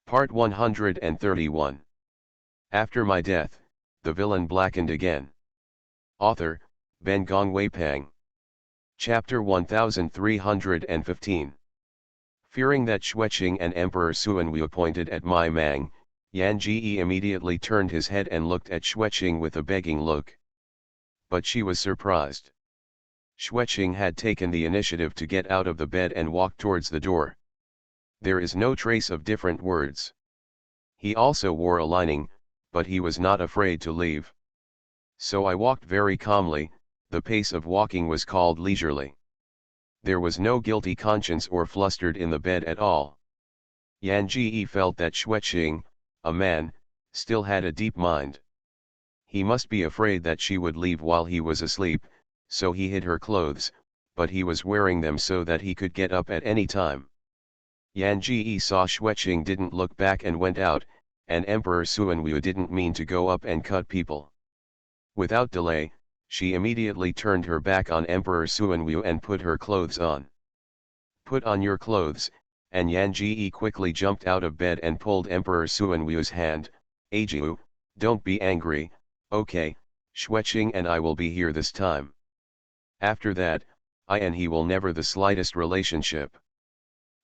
Part 131. After my death, the villain blackened again. Author, Ben Gong Wei Pang. Chapter 1315. Fearing that Xueqing and Emperor Suanwu pointed at Mai Mang, Yan Ji immediately turned his head and looked at Xueqing with a begging look. But she was surprised. Xueqing had taken the initiative to get out of the bed and walk towards the door. There is no trace of different words. He also wore a lining, but he was not afraid to leave. So I walked very calmly. The pace of walking was called leisurely. There was no guilty conscience or flustered in the bed at all. Yan Ji felt that Xueqing, a man, still had a deep mind. He must be afraid that she would leave while he was asleep, so he hid her clothes, but he was wearing them so that he could get up at any time. Yan Ji saw Xueqing didn't look back and went out, and Emperor Suanwu didn't mean to go up and cut people. Without delay, she immediately turned her back on Emperor Suanwu and put her clothes on. "Put on your clothes," and Yan Ji quickly jumped out of bed and pulled Emperor Suanwu's hand. "Ajiu, don't be angry, okay, Xueqing and I will be here this time. After that, I and he will never the slightest relationship."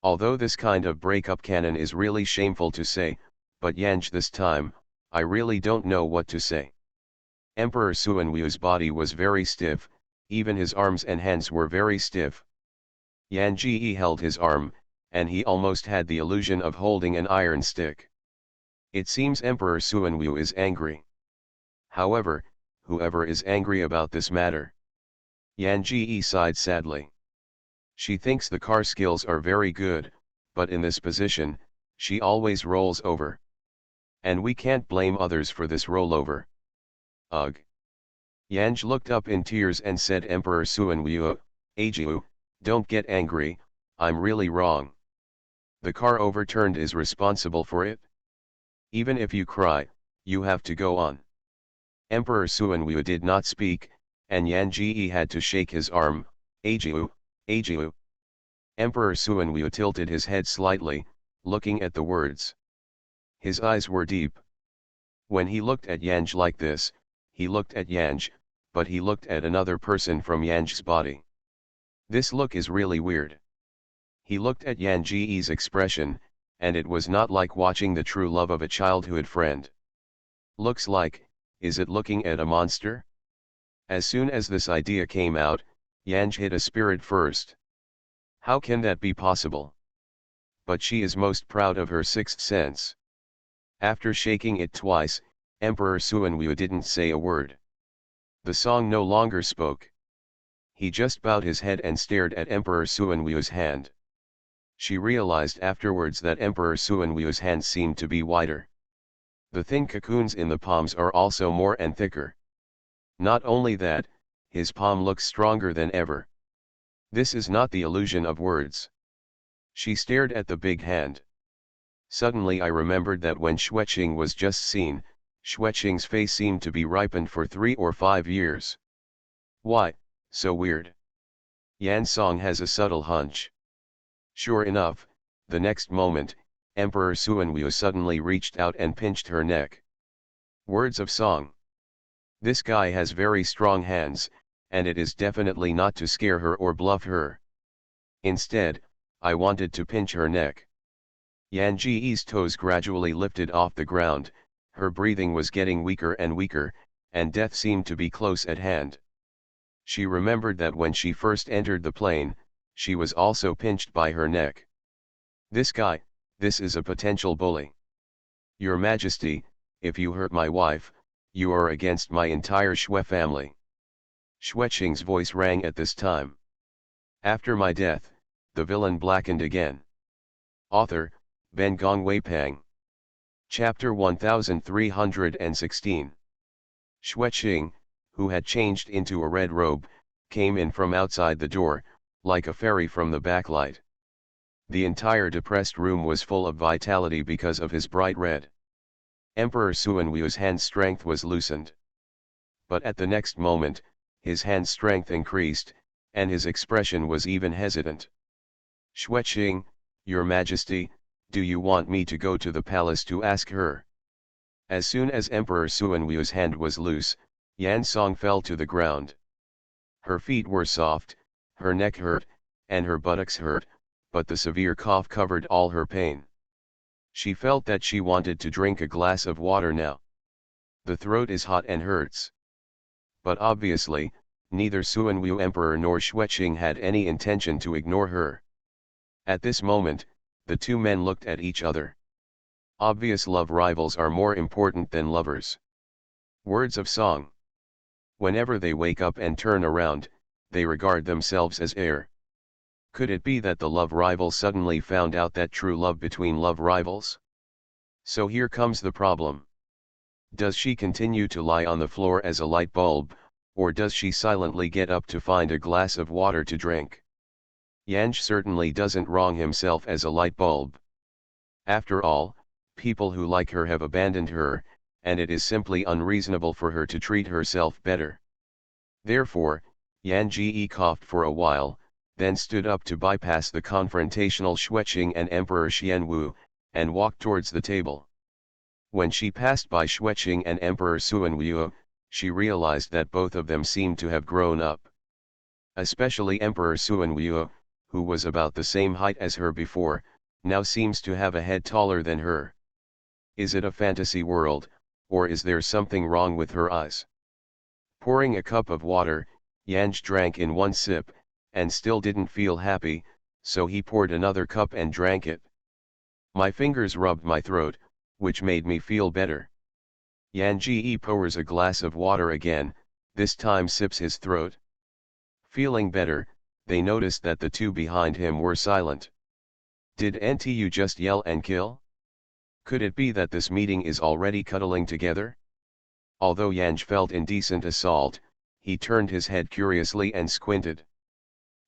Although this kind of breakup canon is really shameful to say, but Yanj this time, I really don't know what to say. Emperor Suanwu's body was very stiff, even his arms and hands were very stiff. Yan Ji held his arm, and he almost had the illusion of holding an iron stick. It seems Emperor Suanwu is angry. However, whoever is angry about this matter. Yan Ji sighed sadly. She thinks the car skills are very good, but in this position, she always rolls over. And we can't blame others for this rollover. Ugh. Yanj looked up in tears and said, "Emperor Suanwu, Ajiu, don't get angry, I'm really wrong. The car overturned is responsible for it. Even if you cry, you have to go on." Emperor Suanwu did not speak, and Yan Ji had to shake his arm. "Ajiu, Ajiu." Emperor Suanwu tilted his head slightly, looking at the words. His eyes were deep. When he looked at Yanj like this, he looked at Yanj, but he looked at another person from Yanj's body. This look is really weird. He looked at Yan Ji's expression, and it was not like watching the true love of a childhood friend. Looks like, is it looking at a monster? As soon as this idea came out, Yanj hit a spirit first. How can that be possible? But she is most proud of her sixth sense. After shaking it twice, Emperor Suanwu didn't say a word. The song no longer spoke. He just bowed his head and stared at Emperor Suanwu's hand. She realized afterwards that Emperor Suanwu's hand seemed to be wider. The thin cocoons in the palms are also more and thicker. Not only that, his palm looks stronger than ever. This is not the illusion of words. She stared at the big hand. Suddenly I remembered that when Xueqing was just seen, Xueqing's face seemed to be ripened for 3 or 5 years. Why, so weird. Yan Song has a subtle hunch. Sure enough, the next moment, Emperor Suanwu suddenly reached out and pinched her neck. Words of song. This guy has very strong hands, and it is definitely not to scare her or bluff her. Instead, I wanted to pinch her neck. Yan Ji's toes gradually lifted off the ground, her breathing was getting weaker and weaker, and death seemed to be close at hand. She remembered that when she first entered the plane, she was also pinched by her neck. This guy, this is a potential bully. Your Majesty, if you hurt my wife, you are against my entire Xue family. Xueqing's voice rang at this time. After my death, the villain blackened again. Author, Ben Gong Wei Pang. Chapter 1316. Xueqing, who had changed into a red robe, came in from outside the door, like a fairy from the backlight. The entire depressed room was full of vitality because of his bright red. Emperor Suanwu's hand strength was loosened. But at the next moment, his hand strength increased, and his expression was even hesitant. "Xueqing, Your Majesty, do you want me to go to the palace to ask her? As soon as Emperor Suanwu's hand was loose, Yan Song fell to the ground. Her feet were soft, her neck hurt, and her buttocks hurt, but the severe cough covered all her pain. She felt that she wanted to drink a glass of water now. The throat is hot and hurts. But obviously, neither Suanwu Emperor nor Xueqing had any intention to ignore her. At this moment, the two men looked at each other. Obvious love rivals are more important than lovers. Words of song. Whenever they wake up and turn around, they regard themselves as air. Could it be that the love rival suddenly found out that true love between love rivals? So here comes the problem. Does she continue to lie on the floor as a light bulb, or does she silently get up to find a glass of water to drink? Yanj certainly doesn't wrong himself as a light bulb. After all, people who like her have abandoned her, and it is simply unreasonable for her to treat herself better. Therefore, Yan Ji coughed for a while, then stood up to bypass the confrontational Xueqing and Emperor Xianwu, and walked towards the table. When she passed by Xueqing and Emperor Suanwu, she realized that both of them seemed to have grown up. Especially Emperor Suanwu, who was about the same height as her before, now seems to have a head taller than her. Is it a fantasy world, or is there something wrong with her eyes? Pouring a cup of water, Yanj drank in one sip, and still didn't feel happy, so he poured another cup and drank it. My fingers rubbed my throat, which made me feel better. Yan Ji pours a glass of water again, this time sips his throat. Feeling better, they noticed that the two behind him were silent. Did NTU just yell and kill? Could it be that this meeting is already cuddling together? Although Yanj felt indecent assault, he turned his head curiously and squinted.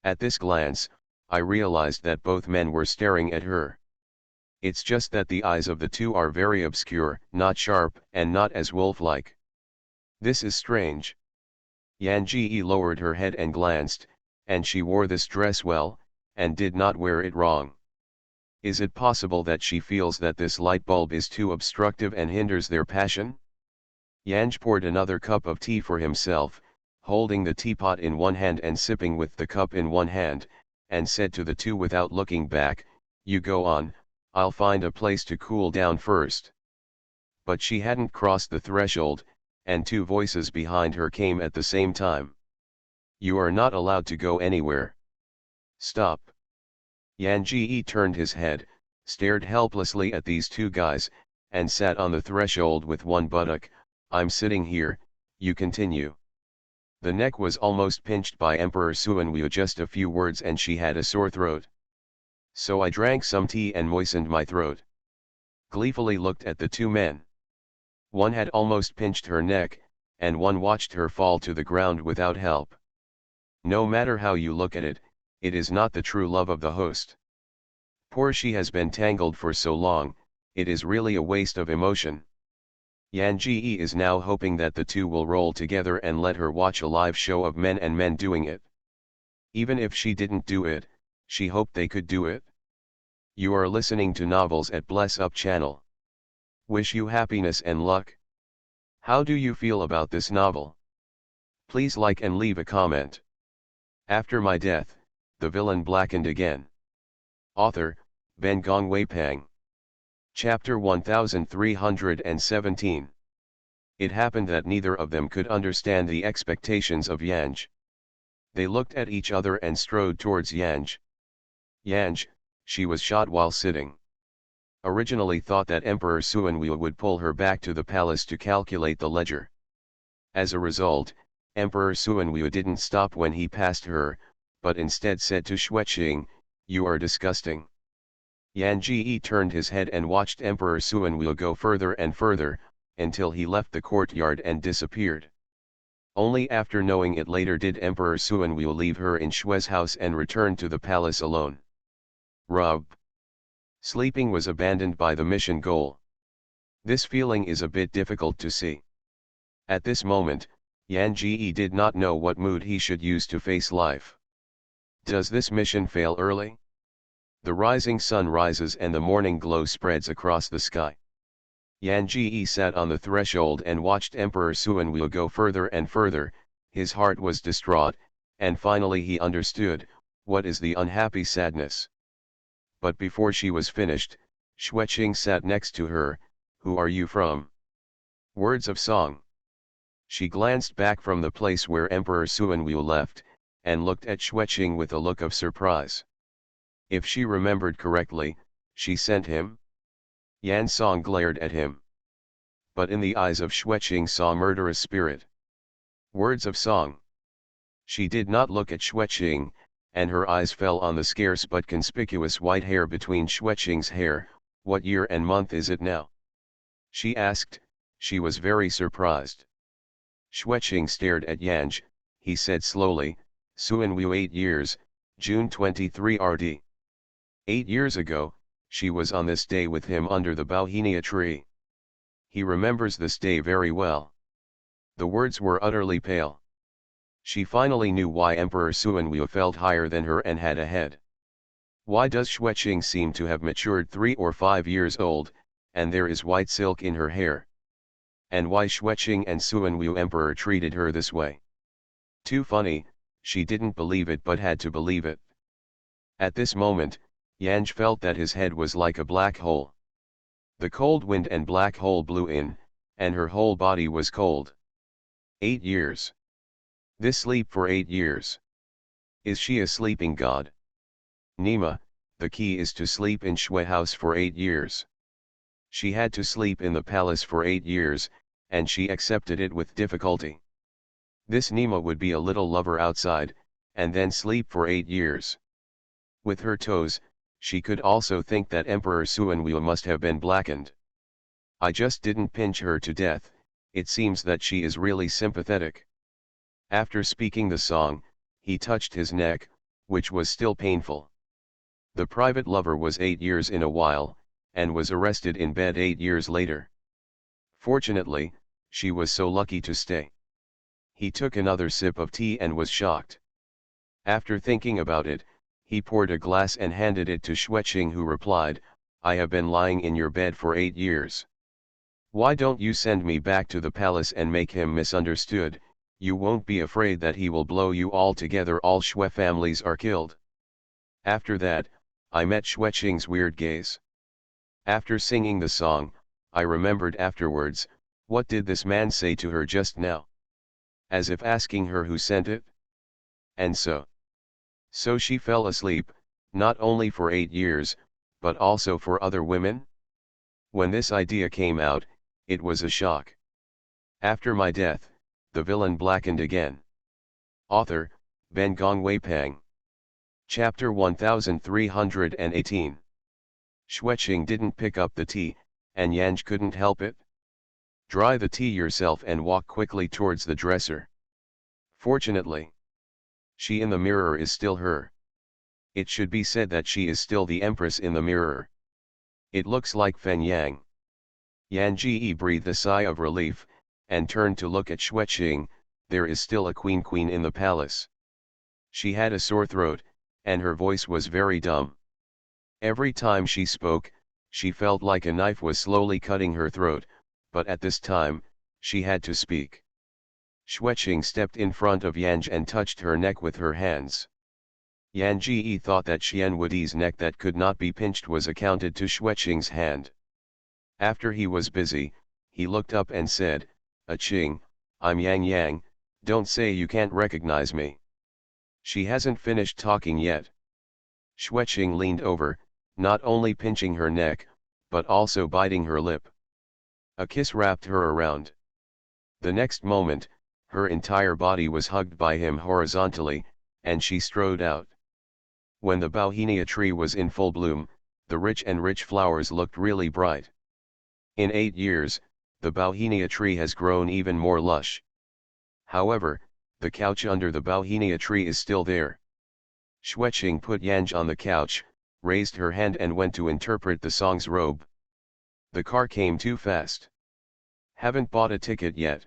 At this glance, I realized that both men were staring at her. It's just that the eyes of the two are very obscure, not sharp, and not as wolf-like. This is strange. Yan Ji lowered her head and glanced, and she wore this dress well, and did not wear it wrong. Is it possible that she feels that this light bulb is too obstructive and hinders their passion? Yanj poured another cup of tea for himself, holding the teapot in one hand and sipping with the cup in one hand, and said to the two without looking back, "You go on, I'll find a place to cool down first." But she hadn't crossed the threshold, and two voices behind her came at the same time. "You are not allowed to go anywhere. Stop." Yan Ji turned his head, stared helplessly at these two guys, and sat on the threshold with one buttock. "I'm sitting here, you continue." The neck was almost pinched by Emperor Suanwu, just a few words and she had a sore throat. So I drank some tea and moistened my throat. Gleefully looked at the two men. One had almost pinched her neck, and one watched her fall to the ground without help. No matter how you look at it, it is not the true love of the host. Poor she has been tangled for so long, it is really a waste of emotion. Yan Ji is now hoping that the two will roll together and let her watch a live show of men and men doing it. Even if she didn't do it, she hoped they could do it. You are listening to Novels at Bless Up channel. Wish you happiness and luck. How do you feel about this novel? Please like and leave a comment. After my death, the villain blackened again. Author, Ben Gong Weipang. Chapter 1317. It happened that neither of them could understand the expectations of Yanj. They looked at each other and strode towards Yanj. Yanj, she was shot while sitting. Originally thought that Emperor Suanwu would pull her back to the palace to calculate the ledger. As a result, Emperor Suanwu didn't stop when he passed her, but instead said to Xueqing, "You are disgusting." Yan Ji turned his head and watched Emperor Suanwu go further and further, until he left the courtyard and disappeared. Only after knowing it later did Emperor Suanwu leave her in Xue's house and return to the palace alone. Rub. Sleeping was abandoned by the mission goal. This feeling is a bit difficult to see. At this moment, Yan Ji did not know what mood he should use to face life. Does this mission fail early? The rising sun rises and the morning glow spreads across the sky. Yan Ji sat on the threshold and watched Emperor Suanwu go further and further. His heart was distraught, and finally he understood, what is the unhappy sadness. But before she was finished, Xueqing sat next to her. Who are you from? Words of song. She glanced back from the place where Emperor Suanwu left, and looked at Xueqing with a look of surprise. If she remembered correctly, she sent him? Yan Song glared at him. But in the eyes of Xueqing saw murderous spirit. Words of song. She did not look at Xueqing, and her eyes fell on the scarce but conspicuous white hair between Xueqing's hair. What year and month is it now? She asked. She was very surprised. Xueqing stared at Yanj. He said slowly, Suanwu 8 years, June 23 RD. 8 years ago, she was on this day with him under the bauhinia tree. He remembers this day very well. The words were utterly pale. She finally knew why Emperor Suanwu felt higher than her and had a head. Why does Xueqing seem to have matured 3 or 5 years old, and there is white silk in her hair? And why Xueqing and Suanwu Emperor treated her this way? Too funny, she didn't believe it but had to believe it. At this moment, Yanj felt that his head was like a black hole. The cold wind and black hole blew in, and her whole body was cold. 8 years. This sleep for 8 years. Is she a sleeping god? Nima, the key is to sleep in Shui house for 8 years. She had to sleep in the palace for 8 years, and she accepted it with difficulty. This Nima would be a little lover outside, and then sleep for 8 years. With her toes, she could also think that Emperor Suanwu must have been blackened. I just didn't pinch her to death, it seems that she is really sympathetic. After speaking the song, he touched his neck, which was still painful. The private lover was 8 years in a while, and was arrested in bed 8 years later. Fortunately, she was so lucky to stay. He took another sip of tea and was shocked. After thinking about it, he poured a glass and handed it to Xueqing, who replied, I have been lying in your bed for 8 years. Why don't you send me back to the palace and make him misunderstood? You won't be afraid that he will blow you all together, all Shui families are killed. After that, I met Xueqing's weird gaze. After singing the song, I remembered afterwards, what did this man say to her just now? As if asking her who sent it? And so she fell asleep, not only for 8 years, but also for other women? When this idea came out, it was a shock. After my death, the villain blackened again. Author, Ben Gong Wei Pang. Chapter 1318. Xueqing didn't pick up the tea, and Yanj couldn't help it. Dry the tea yourself and walk quickly towards the dresser. Fortunately, she in the mirror is still her. It should be said that she is still the empress in the mirror. It looks like Fen Yang. Yan Ji breathed a sigh of relief, and turned to look at Xueqing. There is still a queen in the palace. She had a sore throat, and her voice was very dumb. Every time she spoke, she felt like a knife was slowly cutting her throat, but at this time, she had to speak. Xueqing stepped in front of Yanj and touched her neck with her hands. Yan Ji thought that Xian Wudi's neck that could not be pinched was accounted to Xueqing's hand. After he was busy, he looked up and said, Qing, I'm Yang, don't say you can't recognize me. She hasn't finished talking yet. Xueqing leaned over, not only pinching her neck, but also biting her lip. A kiss wrapped her around. The next moment, her entire body was hugged by him horizontally, and she strode out. When the bauhinia tree was in full bloom, the rich flowers looked really bright. In 8 years, the bauhinia tree has grown even more lush. However, the couch under the bauhinia tree is still there. Xueqing put Yanj on the couch, raised her hand and went to interpret the song's robe. The car came too fast. Haven't bought a ticket yet.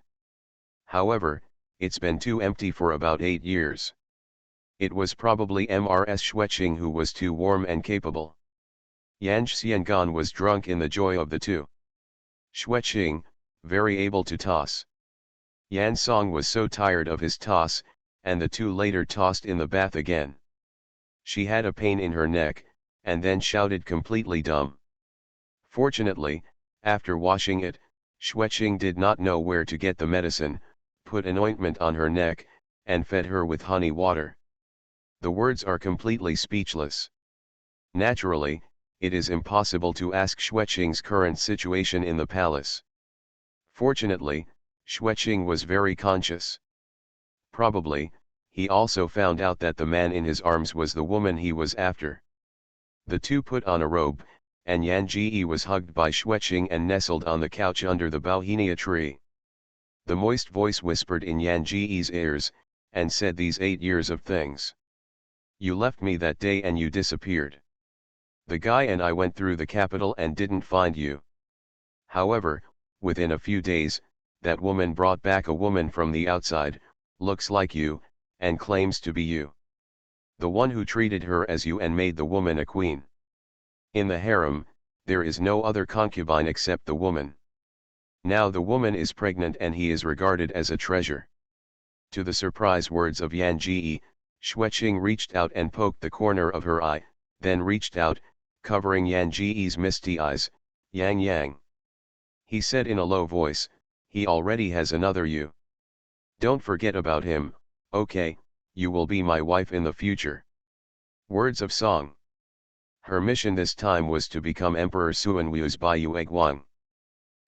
However, it's been too empty for about 8 years. It was probably Mrs. Xueqing who was too warm and capable. Yan Xiangan was drunk in the joy of the two. Xueqing, very able to toss. Yan Song was so tired of his toss, and the two later tossed in the bath again. She had a pain in her neck, and then shouted completely dumb. Fortunately, after washing it, Xueqing did not know where to get the medicine, put an ointment on her neck, and fed her with honey water. The words are completely speechless. Naturally, it is impossible to ask Xueqing's current situation in the palace. Fortunately, Xueqing was very conscious. Probably, he also found out that the man in his arms was the woman he was after. The two put on a robe, and Yan Ji was hugged by Xueqing and nestled on the couch under the bauhinia tree. The moist voice whispered in Yan Ji's ears, and said these 8 years of things. You left me that day and you disappeared. The guy and I went through the capital and didn't find you. However, within a few days, that woman brought back a woman from the outside, looks like you, and claims to be you. The one who treated her as you and made the woman a queen. In the harem, there is no other concubine except the woman. Now the woman is pregnant and he is regarded as a treasure. To the surprise words of Yan Ji, Xueqing reached out and poked the corner of her eye, then reached out, covering Yan Ji's misty eyes. Yang Yang. He said in a low voice, he already has another you. Don't forget about him, okay, you will be my wife in the future. Words of song. Her mission this time was to become Emperor Suanwu's Baiyu Egwang.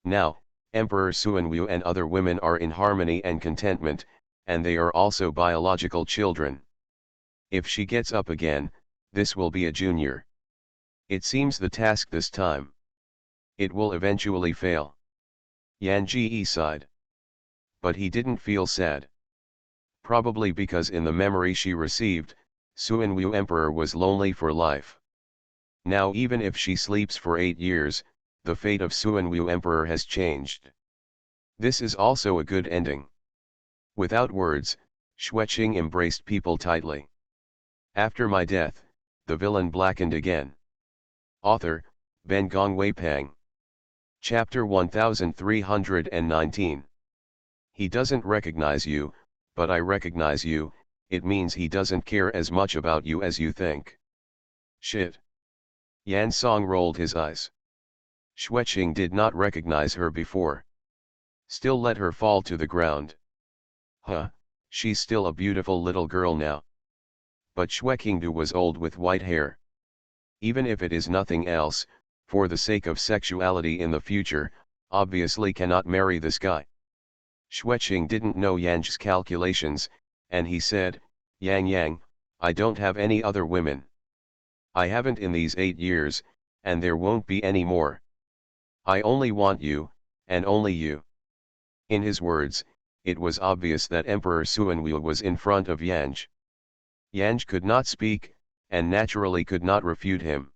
Now, Emperor Suanwu and other women are in harmony and contentment, and they are also biological children. If she gets up again, this will be a junior. It seems the task this time. It will eventually fail. Yan Ji sighed. But he didn't feel sad. Probably because in the memory she received, Suanwu Emperor was lonely for life. Now even if she sleeps for 8 years, the fate of Suanwu Emperor has changed. This is also a good ending. Without words, Xueqing embraced people tightly. After my death, the villain blackened again. Author, Ben Gong Wei Pang. Chapter 1319. He doesn't recognize you, but I recognize you. It means he doesn't care as much about you as you think. Shit. Yan Song rolled his eyes. Xueqing did not recognize her before. Still let her fall to the ground. Huh, she's still a beautiful little girl now. But Xueqing was old with white hair. Even if it is nothing else, for the sake of sexuality in the future, obviously cannot marry this guy. Xueqing didn't know Yang's calculations, and he said, Yang Yang, I don't have any other women. I haven't in these 8 years, and there won't be any more. I only want you, and only you. In his words, it was obvious that Emperor Suanwu was in front of Yang. Yang could not speak, and naturally could not refute him.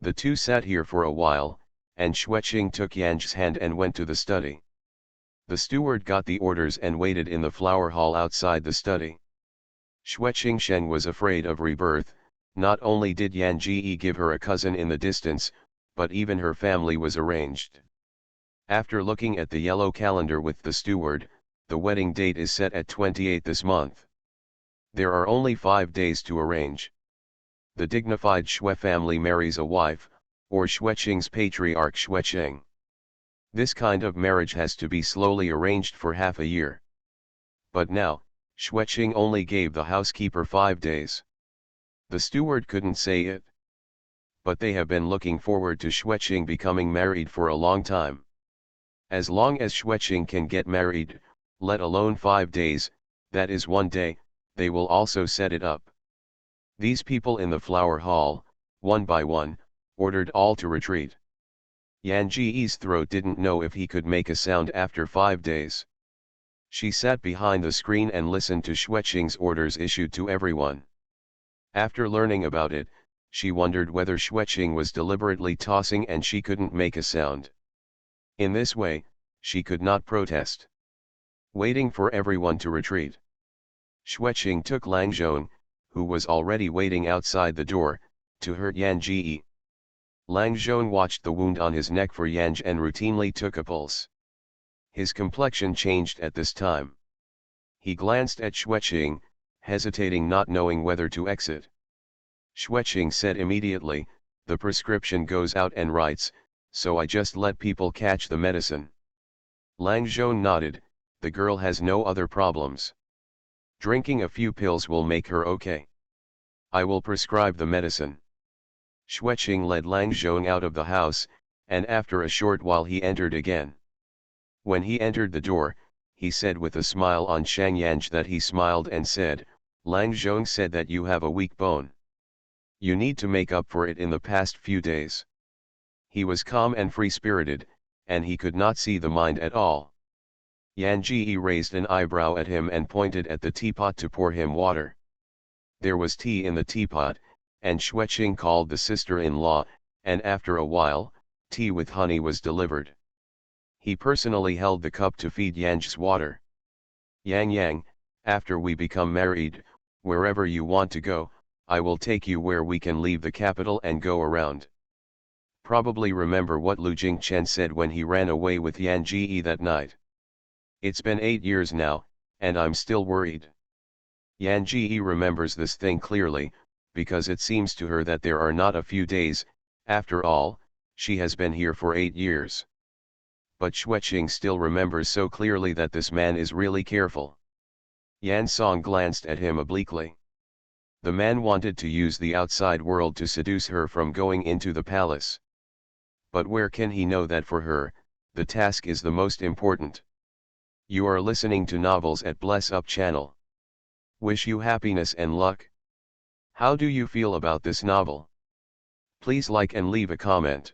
The two sat here for a while, and Xueqing took Yang's hand and went to the study. The steward got the orders and waited in the flower hall outside the study. Xueqing Sheng was afraid of rebirth. Not only did Yan Ji give her a cousin in the distance, but even her family was arranged. After looking at the yellow calendar with the steward, the wedding date is set at 28 this month. There are only 5 days to arrange. The dignified Xue family marries a wife, or Xueqing's patriarch Xueqing. This kind of marriage has to be slowly arranged for half a year. But now, Xueqing only gave the housekeeper 5 days. The steward couldn't say it. But they have been looking forward to Xueqing becoming married for a long time. As long as Xueqing can get married, let alone 5 days, that is 1 day, they will also set it up. These people in the flower hall, one by one, ordered all to retreat. Yan Ji's throat didn't know if he could make a sound after 5 days. She sat behind the screen and listened to Xueqing's orders issued to everyone. After learning about it, she wondered whether Xueqing was deliberately tossing and she couldn't make a sound. In this way, she could not protest. Waiting for everyone to retreat. Xueqing took Langzhong, who was already waiting outside the door, to hurt Yan Ji. Lang Zhong watched the wound on his neck for Yan and routinely took a pulse. His complexion changed at this time. He glanced at Xueqing, hesitating, not knowing whether to exit. Xueqing said immediately, "The prescription goes out and writes, so I just let people catch the medicine." Lang Zhong nodded, "The girl has no other problems. Drinking a few pills will make her okay. I will prescribe the medicine." Xueqing led Lang Zhong out of the house, and after a short while he entered again. When he entered the door, he said with a smile on Shang Yanj that he smiled and said, "Lang Zhong said that you have a weak bone. You need to make up for it in the past few days." He was calm and free-spirited, and he could not see the mind at all. Yan Ji raised an eyebrow at him and pointed at the teapot to pour him water. There was tea in the teapot, and Xueqing called the sister-in-law, and after a while, tea with honey was delivered. He personally held the cup to feed Yan's water. "Yang, after we become married, wherever you want to go, I will take you where we can leave the capital and go around." Probably remember what Lu Jingchen said when he ran away with Yan Ji that night. "It's been 8 years now, and I'm still worried." Yan Ji remembers this thing clearly, because it seems to her that there are not a few days. After all, she has been here for 8 years. But Xueqing still remembers so clearly that this man is really careful. Yan Song glanced at him obliquely. The man wanted to use the outside world to seduce her from going into the palace. But where can he know that for her, the task is the most important? You are listening to novels at Bless Up channel. Wish you happiness and luck. How do you feel about this novel? Please like and leave a comment.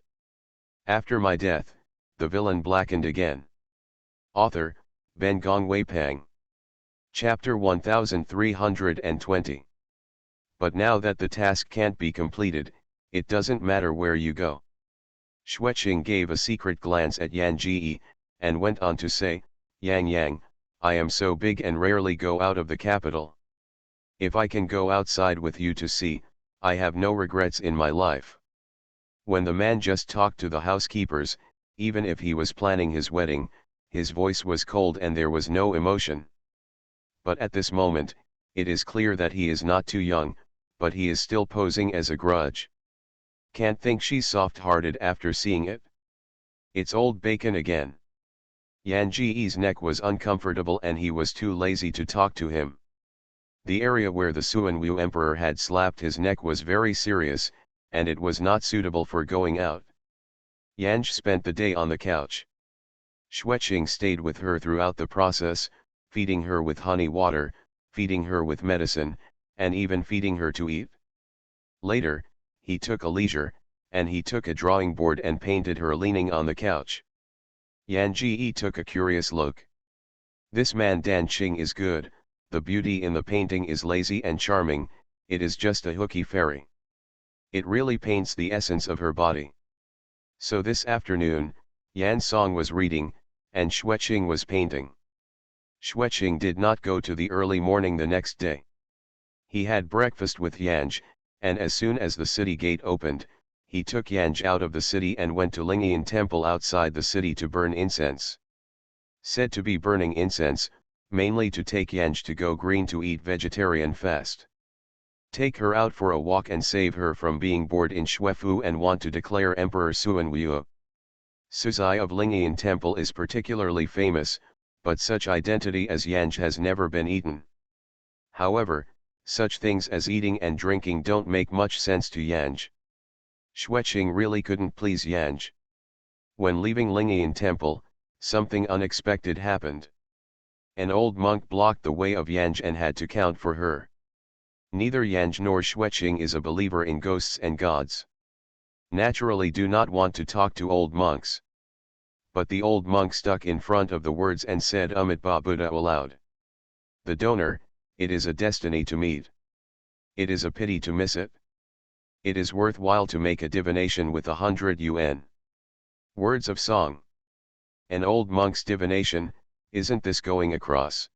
After my death, the villain blackened again. Author, Ben Gong Weipang. Chapter 1320. But now that the task can't be completed, it doesn't matter where you go. Xueqing gave a secret glance at Yan Ji, and went on to say, Yang, I am so big and rarely go out of the capital. If I can go outside with you to see, I have no regrets in my life." When the man just talked to the housekeepers, even if he was planning his wedding, his voice was cold and there was no emotion. But at this moment, it is clear that he is not too young, but he is still posing as a grudge. Can't think she's soft-hearted after seeing it. It's old bacon again. Yan Ji's neck was uncomfortable and he was too lazy to talk to him. The area where the Suanwu emperor had slapped his neck was very serious, and it was not suitable for going out. Yanj spent the day on the couch. Xueqing stayed with her throughout the process, feeding her with honey water, feeding her with medicine, and even feeding her to eat. Later, he took a leisure, and he took a drawing board and painted her leaning on the couch. Yan Ji took a curious look. This man Dan Qing is good, the beauty in the painting is lazy and charming, it is just a hooky fairy. It really paints the essence of her body. So this afternoon, Yan Song was reading, and Xueqing was painting. Xueqing did not go to the early morning the next day. He had breakfast with Yanj, and as soon as the city gate opened, he took Yanj out of the city and went to Lingyan temple outside the city to burn incense. Said to be burning incense, mainly to take Yanj to go green to eat vegetarian fast. Take her out for a walk and save her from being bored in Xuefu and want to declare Emperor Suanwu. Suzai of Lingyan temple is particularly famous, but such identity as Yanj has never been eaten. However, such things as eating and drinking don't make much sense to Yanj. Xueqing really couldn't please Yanj. When leaving Lingyan temple, something unexpected happened. An old monk blocked the way of Yanj and had to count for her. Neither Yanj nor Xueqing is a believer in ghosts and gods. Naturally do not want to talk to old monks. But the old monk stuck in front of the words and said Amitabha Buddha aloud. The donor, it is a destiny to meet. It is a pity to miss it. It is worthwhile to make a divination with 100 yuan. Words of song. An old monk's divination, isn't this going across?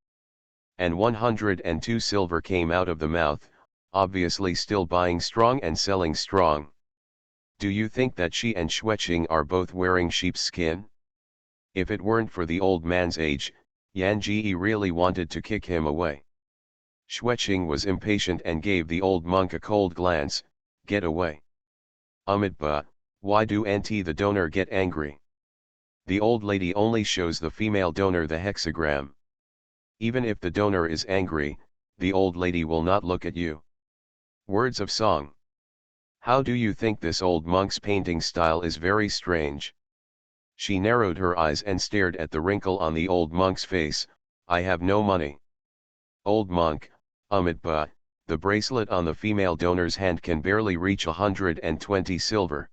And 102 silver came out of the mouth, obviously still buying strong and selling strong. Do you think that she and Xueqing are both wearing sheep's skin? If it weren't for the old man's age, Yan Ji really wanted to kick him away. Xueqing was impatient and gave the old monk a cold glance. Get away. Ba, why do Auntie the donor get angry? The old lady only shows the female donor the hexagram. Even if the donor is angry, the old lady will not look at you. Words of song. How do you think this old monk's painting style is very strange? She narrowed her eyes and stared at the wrinkle on the old monk's face. I have no money. Old monk, Ba, the bracelet on the female donor's hand can barely reach 120 silver.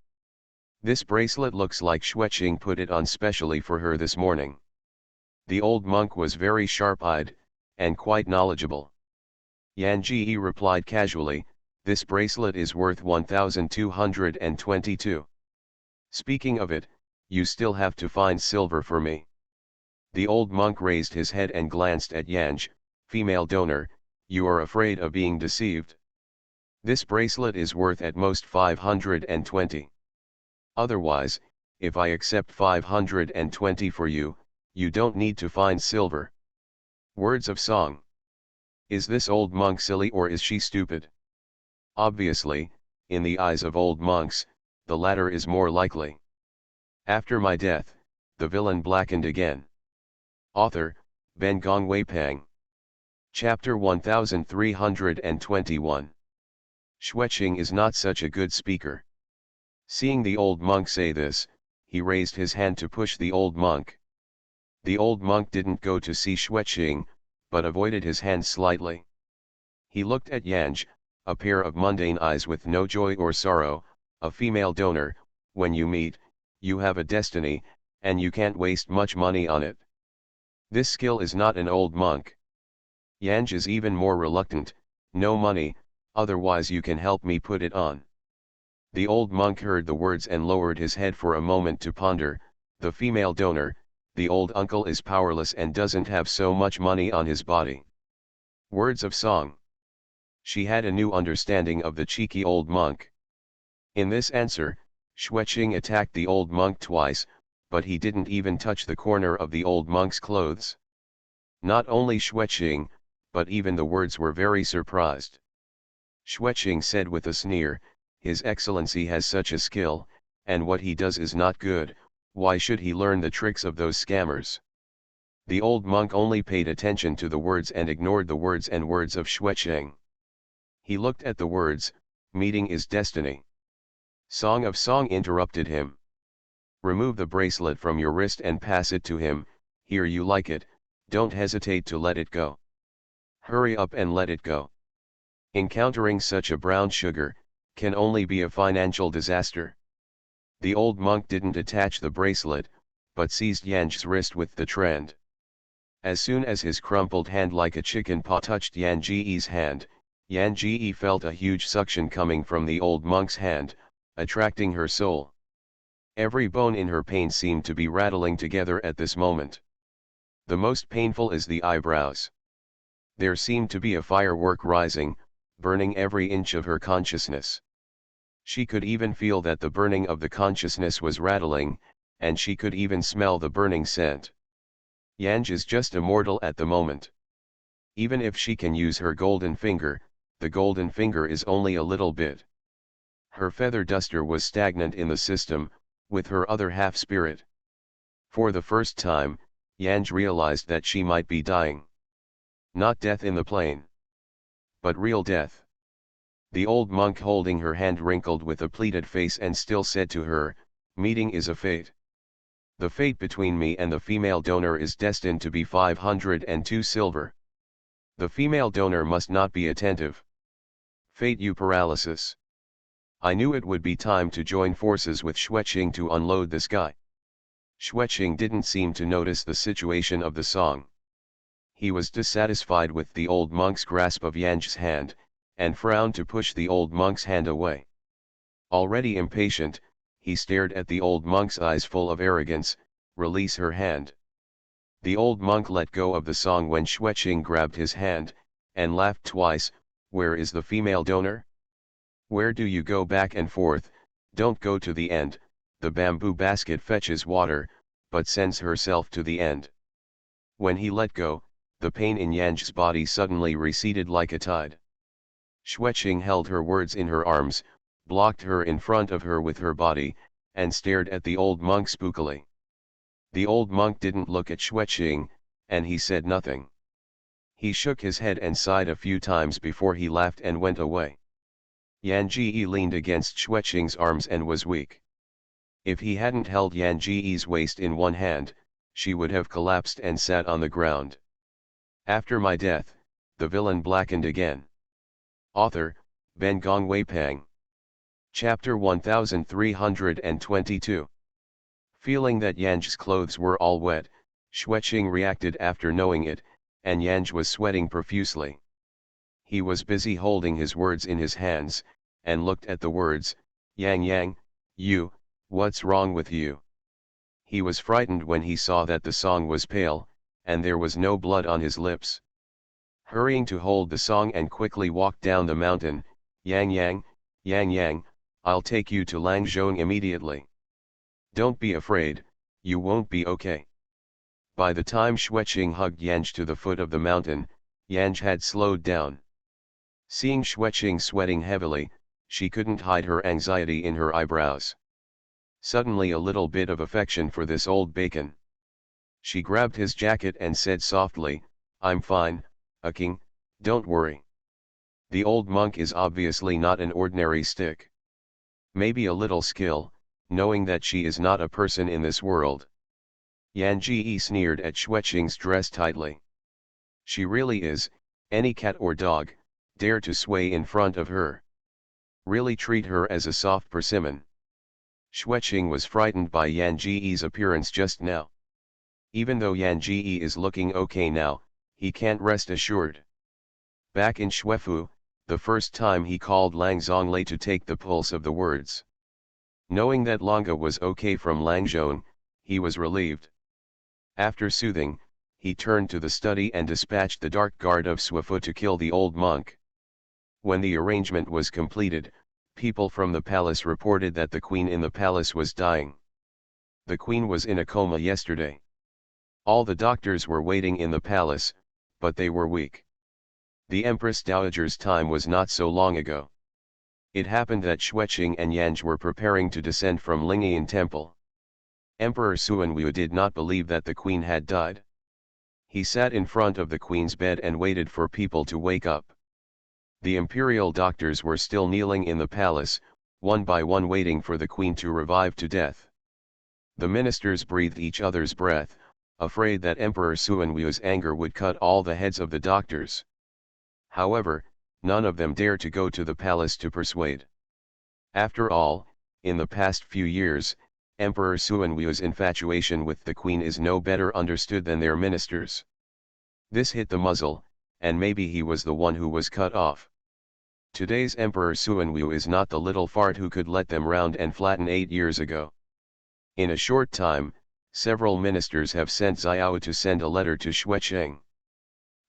This bracelet looks like Xueqing put it on specially for her this morning. The old monk was very sharp-eyed, and quite knowledgeable. Yan Ji replied casually, this bracelet is worth 1,222. Speaking of it, you still have to find silver for me. The old monk raised his head and glanced at Yanj, female donor, you are afraid of being deceived. This bracelet is worth at most 520. Otherwise, if I accept 520 for you, you don't need to find silver. Words of song. Is this old monk silly or is she stupid? Obviously, in the eyes of old monks, the latter is more likely. After my death, the villain blackened again. Author, Ben Gong Weipang. Chapter 1321. Xueqing is not such a good speaker. Seeing the old monk say this, he raised his hand to push the old monk. The old monk didn't go to see Xueqing, but avoided his hand slightly. He looked at Yanj, a pair of mundane eyes with no joy or sorrow, a female donor. When you meet, you have a destiny, and you can't waste much money on it. This skill is not an old monk. Yanj is even more reluctant, no money, otherwise you can help me put it on. The old monk heard the words and lowered his head for a moment to ponder. The female donor, the old uncle is powerless and doesn't have so much money on his body. Words of song. She had a new understanding of the cheeky old monk. In this answer, Xueqing attacked the old monk twice, but he didn't even touch the corner of the old monk's clothes. Not only Xueqing, but even the words were very surprised. Xueqing said with a sneer, His Excellency has such a skill, and what he does is not good, why should he learn the tricks of those scammers? The old monk only paid attention to the words and ignored the words and words of Xueqing. He looked at the words, meeting is destiny. Song of Song interrupted him. Remove the bracelet from your wrist and pass it to him, here you like it, don't hesitate to let it go. Hurry up and let it go. Encountering such a brown sugar, can only be a financial disaster. The old monk didn't attach the bracelet, but seized Yanj's wrist with the trend. As soon as his crumpled hand like a chicken paw touched Yan Ji's hand, Yan Ji felt a huge suction coming from the old monk's hand, attracting her soul. Every bone in her pain seemed to be rattling together at this moment. The most painful is the eyebrows. There seemed to be a firework rising, burning every inch of her consciousness. She could even feel that the burning of the consciousness was rattling, and she could even smell the burning scent. Yanj is just a mortal at the moment. Even if she can use her golden finger, the golden finger is only a little bit. Her feather duster was stagnant in the system, with her other half-spirit. For the first time, Yanj realized that she might be dying. Not death in the plane, but real death. The old monk holding her hand wrinkled with a pleated face and still said to her, meeting is a fate. The fate between me and the female donor is destined to be 502 silver. The female donor must not be attentive. Fate you paralysis. I knew it would be time to join forces with Xueqing to unload this guy. Xueqing didn't seem to notice the situation of the song. He was dissatisfied with the old monk's grasp of Yanj's hand, and frowned to push the old monk's hand away. Already impatient, he stared at the old monk's eyes full of arrogance. Release her hand. The old monk let go of the song when Xueqing grabbed his hand, and laughed twice. Where is the female donor? Where do you go back and forth? Don't go to the end. The bamboo basket fetches water, but sends herself to the end. When he let go, the pain in Yan's body suddenly receded like a tide. Xueqing held her words in her arms, blocked her in front of her with her body, and stared at the old monk spookily. The old monk didn't look at Xueqing, and he said nothing. He shook his head and sighed a few times before he laughed and went away. Yan Ji leaned against Xueqing's arms and was weak. If he hadn't held Yan Ji's waist in one hand, she would have collapsed and sat on the ground. After my death, the villain blackened again. Author, Ben Gong Wei Pang. Chapter 1322. Feeling that Yan's clothes were all wet, Xueqing reacted after knowing it, and Yang was sweating profusely. He was busy holding his words in his hands, and looked at the words, Yang, you, what's wrong with you? He was frightened when he saw that the song was pale, and there was no blood on his lips. Hurrying to hold the song and quickly walk down the mountain, Yang, I'll take you to Langzhong immediately. Don't be afraid, you won't be okay. By the time Xueqing hugged Yang to the foot of the mountain, Yang had slowed down. Seeing Xueqing sweating heavily, she couldn't hide her anxiety in her eyebrows. Suddenly a little bit of affection for this old bacon. She grabbed his jacket and said softly, I'm fine, king, don't worry. The old monk is obviously not an ordinary stick. Maybe a little skill, knowing that she is not a person in this world. Yan Ji sneered at Xueqing's dress tightly. She really is, any cat or dog, dare to sway in front of her. Really treat her as a soft persimmon. Xueqing was frightened by Yan Ji's appearance just now. Even though Yan Ji is looking okay now, he can't rest assured. Back in Xuefu, the first time he called Lang Zonglei to take the pulse of the words. Knowing that Longa was okay from Langzhong, he was relieved. After soothing, he turned to the study and dispatched the dark guard of Xuefu to kill the old monk. When the arrangement was completed, people from the palace reported that the queen in the palace was dying. The queen was in a coma yesterday. All the doctors were waiting in the palace, but they were weak. The Empress Dowager's time was not so long ago. It happened that Xueqing and Yang were preparing to descend from Lingyan Temple. Emperor Suanwu did not believe that the queen had died. He sat in front of the queen's bed and waited for people to wake up. The imperial doctors were still kneeling in the palace, one by one waiting for the queen to revive to death. The ministers breathed each other's breath, afraid that Emperor Suanwu's anger would cut all the heads of the doctors. However, none of them dared to go to the palace to persuade. After all, in the past few years, Emperor Suanwu's infatuation with the queen is no better understood than their ministers. This hit the muzzle, and maybe he was the one who was cut off. Today's Emperor Suanwu is not the little fart who could let them round and flatten 8 years ago. In a short time, several ministers have sent Xiao to send a letter to Xueqing.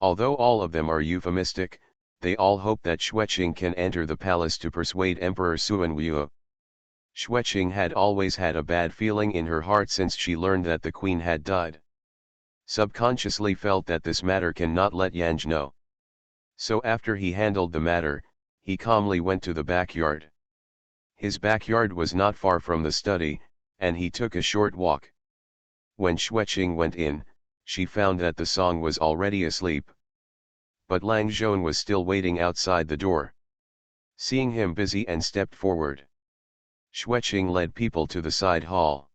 Although all of them are euphemistic, they all hope that Xueqing can enter the palace to persuade Emperor Suanwu. Xueqing had always had a bad feeling in her heart since she learned that the queen had died. Subconsciously felt that this matter cannot let Yang know. So after he handled the matter, he calmly went to the backyard. His backyard was not far from the study, and he took a short walk. When Xueqing went in, she found that the song was already asleep. But Lang Zhong was still waiting outside the door. Seeing him busy and stepped forward. Xueqing led people to the side hall.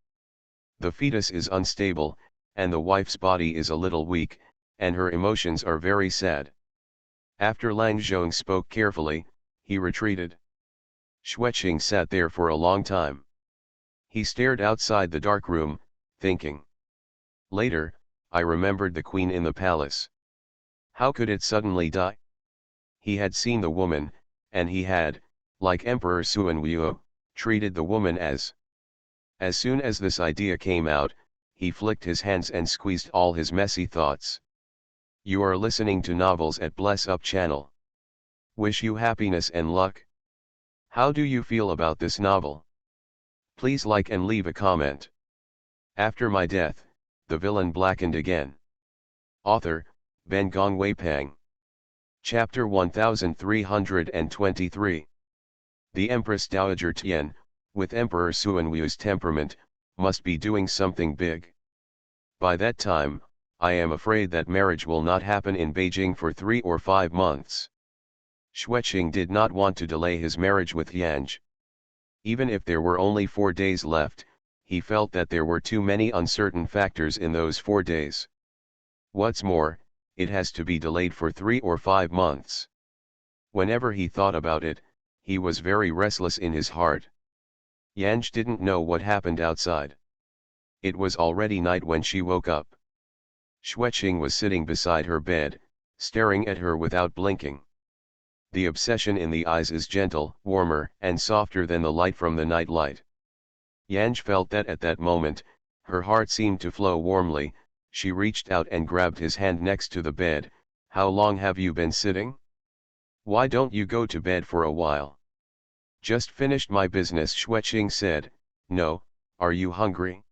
The fetus is unstable, and the wife's body is a little weak, and her emotions are very sad. After Lang Zhong spoke carefully, he retreated. Xueqing sat there for a long time. He stared outside the dark room, thinking. Later, I remembered the queen in the palace. How could it suddenly die? He had seen the woman, and he had, like Emperor Suanwu, treated the woman as. As soon as this idea came out, he flicked his hands and squeezed all his messy thoughts. You are listening to novels at Bless Up channel. Wish you happiness and luck. How do you feel about this novel? Please like and leave a comment. After my death, the villain blackened again. Author, Ben Gongwei Pang. Chapter 1323. The Empress Dowager Tian, with Emperor Suanwu's temperament, must be doing something big. By that time, I am afraid that marriage will not happen in Beijing for 3 or 5 months. Xueqing did not want to delay his marriage with Yanj. Even if there were only 4 days left, he felt that there were too many uncertain factors in those 4 days. What's more, it has to be delayed for 3 or 5 months. Whenever he thought about it, he was very restless in his heart. Yanj didn't know what happened outside. It was already night when she woke up. Xueqing was sitting beside her bed, staring at her without blinking. The obsession in the eyes is gentle, warmer, and softer than the light from the night light. Yanj felt that at that moment, her heart seemed to flow warmly. She reached out and grabbed his hand next to the bed. How long have you been sitting? Why don't you go to bed for a while? Just finished my business, Xueqing said. No, are you hungry?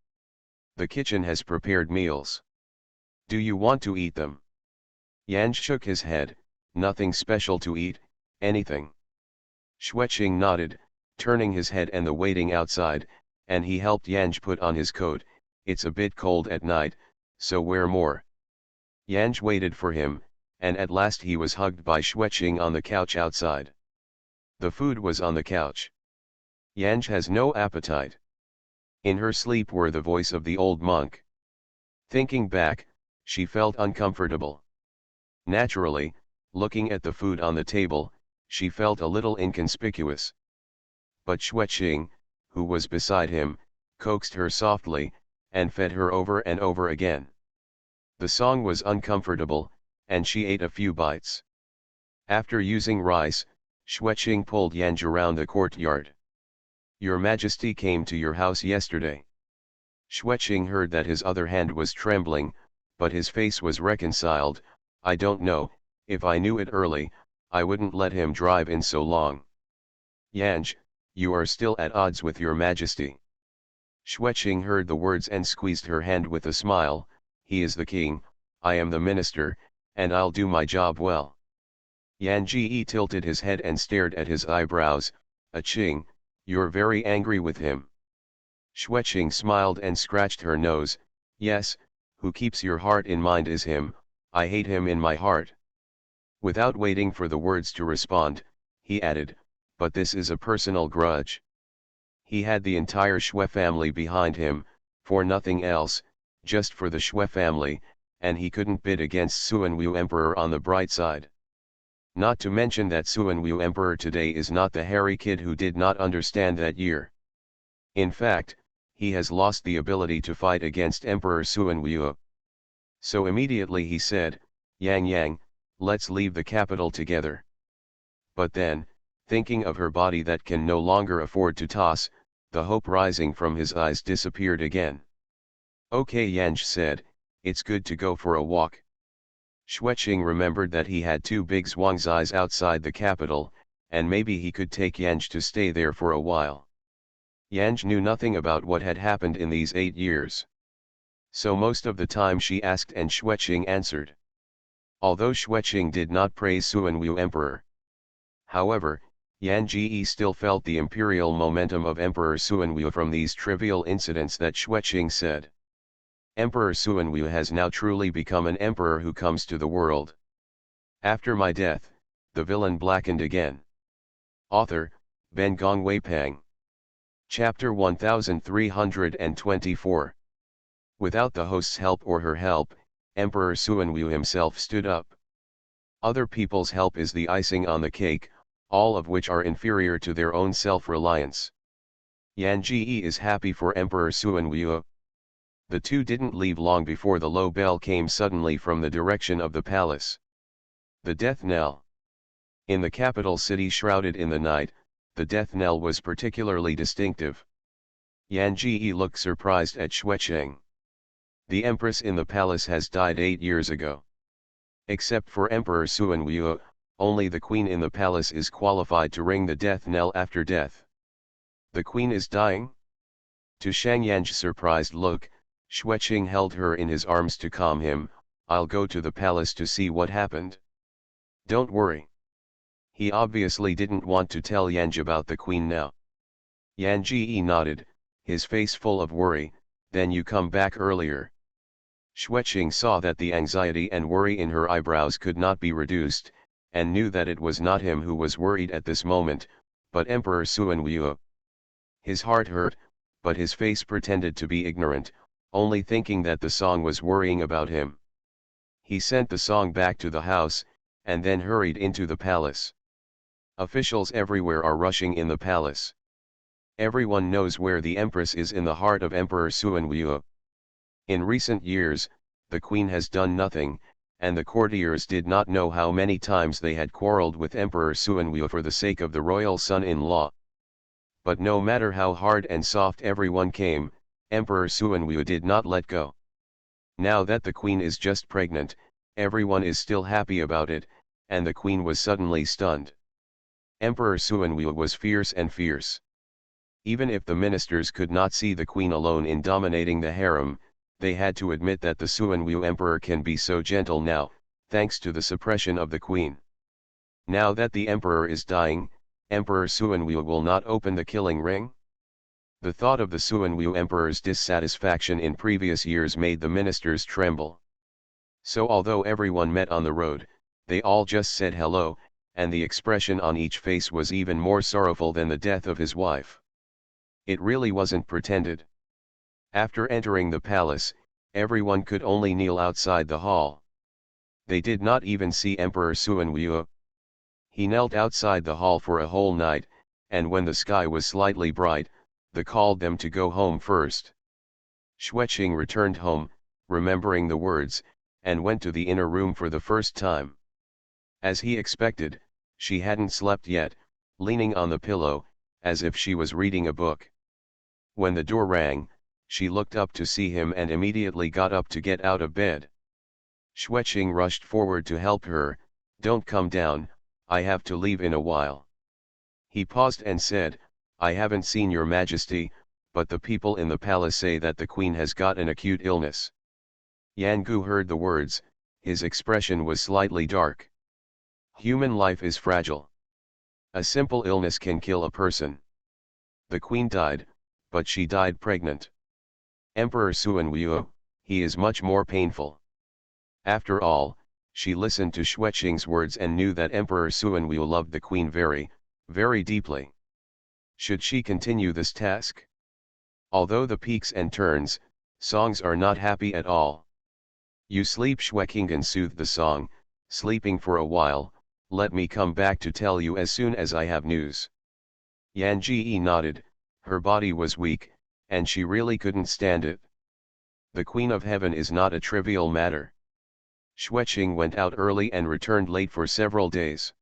The kitchen has prepared meals. Do you want to eat them? Yanj shook his head. Nothing special to eat, anything. Xueqing nodded, turning his head and the waiting outside, and he helped Yanj put on his coat. It's a bit cold at night, so wear more. Yanj waited for him, and at last he was hugged by Xueqing on the couch outside. The food was on the couch. Yanj has no appetite. In her sleep were the voice of the old monk. Thinking back, she felt uncomfortable. Naturally, looking at the food on the table, she felt a little inconspicuous. But Xueqing, who was beside him, coaxed her softly, and fed her over and over again. The song was uncomfortable, and she ate a few bites. After using rice, Xueqing pulled Yanj around the courtyard. Your Majesty came to your house yesterday. Xueqing heard that his other hand was trembling, but his face was reconciled. I don't know, if I knew it early, I wouldn't let him drive in so long. Yanj, you are still at odds with your Majesty. Xueqing heard the words and squeezed her hand with a smile. He is the king, I am the minister, and I'll do my job well. Yanji tilted his head and stared at his eyebrows. Qing, you're very angry with him. Xueqing smiled and scratched her nose. Yes, who keeps your heart in mind is him. I hate him in my heart. Without waiting for the words to respond, he added, but this is a personal grudge. He had the entire Xue family behind him, for nothing else, just for the Xue family, and he couldn't bid against Suanwu Emperor on the bright side. Not to mention that Suanwu Emperor today is not the hairy kid who did not understand that year. In fact, he has lost the ability to fight against Emperor Suanwu. So immediately he said, Yang, let's leave the capital together. But then, thinking of her body that can no longer afford to toss, the hope rising from his eyes disappeared again. Okay, Yanj said, it's good to go for a walk. Xueqing remembered that he had 2 big zhuangzais outside the capital, and maybe he could take Yanj to stay there for a while. Yanj knew nothing about what had happened in these 8 years. So most of the time she asked and Xueqing answered. Although Xueqing did not praise Suanwu Emperor. However, Yanji still felt the imperial momentum of Emperor Suanwu from these trivial incidents that Xueqing said. Emperor Suanwu has now truly become an emperor who comes to the world. After my death, the villain blackened again. Author, Ben Gongwei Pang. Chapter 1324. Without the host's help or her help, Emperor Suanwu himself stood up. Other people's help is the icing on the cake, all of which are inferior to their own self-reliance. Yanji is happy for Emperor Suanwu. The two didn't leave long before the low bell came suddenly from the direction of the palace. The death knell. In the capital city shrouded in the night, the death knell was particularly distinctive. Yanji looked surprised at Xueqing. The empress in the palace has died 8 years ago. Except for Emperor Suanwu, only the queen in the palace is qualified to ring the death knell after death. The queen is dying? To Shang Yan's surprised look, Xueqing held her in his arms to calm him. I'll go to the palace to see what happened. Don't worry. He obviously didn't want to tell Yanji about the queen now. Yan Ji nodded, his face full of worry. Then you come back earlier. Xueqing saw that the anxiety and worry in her eyebrows could not be reduced, and knew that it was not him who was worried at this moment, but Emperor Suanwu. His heart hurt, but his face pretended to be ignorant, only thinking that the song was worrying about him. He sent the song back to the house, and then hurried into the palace. Officials everywhere are rushing in the palace. Everyone knows where the Empress is in the heart of Emperor Suanwu. In recent years, the Queen has done nothing, and the courtiers did not know how many times they had quarreled with Emperor Suanwu for the sake of the royal son-in-law. But no matter how hard and soft everyone came, Emperor Suanwu did not let go. Now that the Queen is just pregnant, everyone is still happy about it, and the Queen was suddenly stunned. Emperor Suanwu was fierce and fierce. Even if the ministers could not see the Queen alone in dominating the harem, they had to admit that the Suanwu Emperor can be so gentle now, thanks to the suppression of the Queen. Now that the Emperor is dying, Emperor Suanwu will not open the killing ring? The thought of the Suanwu Emperor's dissatisfaction in previous years made the ministers tremble. So although everyone met on the road, they all just said hello, and the expression on each face was even more sorrowful than the death of his wife. It really wasn't pretended. After entering the palace, everyone could only kneel outside the hall. They did not even see Emperor Suanwu. He knelt outside the hall for a whole night, and when the sky was slightly bright, they called them to go home first. Xueqing returned home, remembering the words, and went to the inner room for the first time. As he expected, she hadn't slept yet, leaning on the pillow, as if she was reading a book. When the door rang, she looked up to see him and immediately got up to get out of bed. Xueqing rushed forward to help her. Don't come down, I have to leave in a while. He paused and said, I haven't seen your majesty, but the people in the palace say that the queen has got an acute illness. Yan Gu heard the words, his expression was slightly dark. Human life is fragile. A simple illness can kill a person. The queen died, but she died pregnant. Emperor Suanwu, he is much more painful. After all, she listened to Xueqing's words and knew that Emperor Suanwu loved the queen very, very deeply. Should she continue this task? Although the peaks and turns, songs are not happy at all. You sleep, Xueqing soothed the song, sleeping for a while, let me come back to tell you as soon as I have news. Yan Ji nodded, her body was weak, and she really couldn't stand it. The Queen of Heaven is not a trivial matter. Xueqing went out early and returned late for several days.